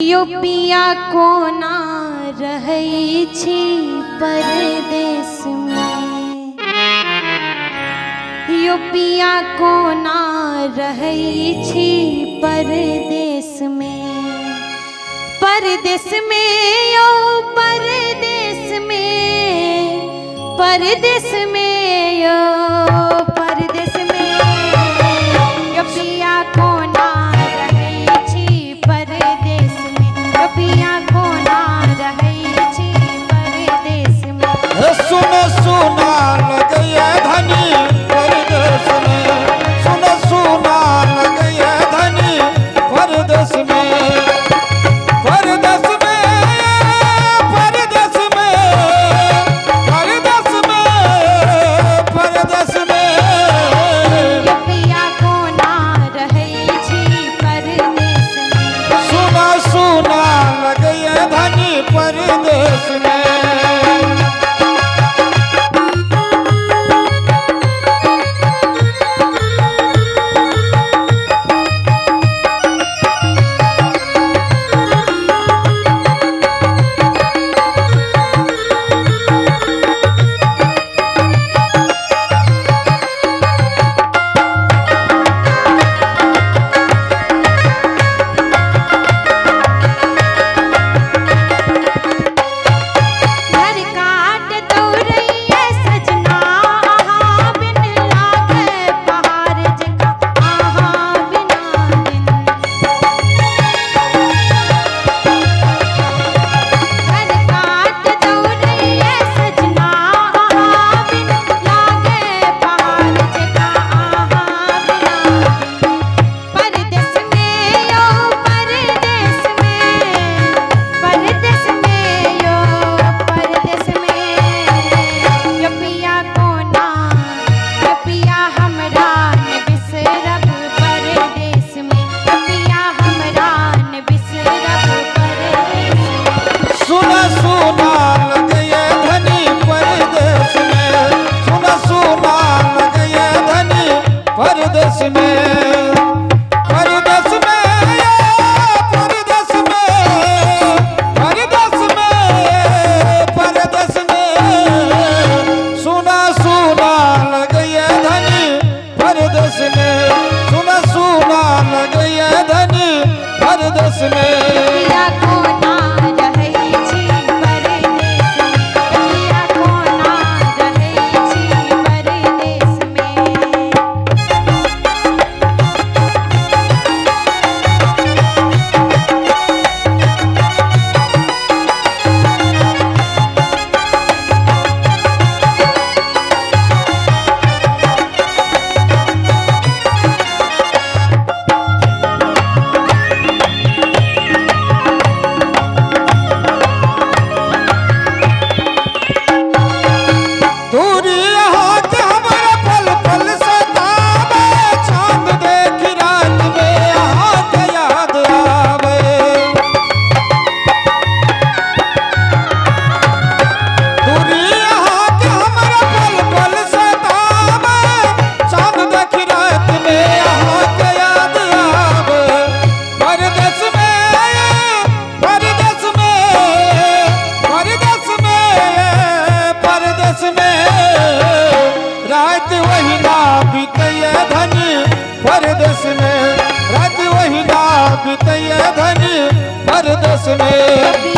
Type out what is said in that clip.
पिया कोना रहै छी परदेश में, पिया कोना रहै छी परदेश में, परदेश में यो परदेश में, परदेश में यो परदेश में यो पिया कोना रहै छी परदेश में, यो पिया कोना रहै छी परदेश में। सुन सुना लगैया धनी परदेश में, सुन सुना लगैया धनी परदेश में, परदेश में, परदेश में, परदेश में, परदेश में यो पिया कोना रहै छी परदेश में। सुना सुना लगैया धनी परदेश में। परदेश में, परदेश में, परदेश में, परदेश में, परदेश में सुना सुना लगैया धनी परदेश में, सुना सुना लगैया धनी परदेश में। पिया कोना रहै छी परदेश में, पिया कोना रहै छी परदेश में। रात वही ना बीतैया धनी परदेश में, रात वही ना बीतैया धनी परदेश में।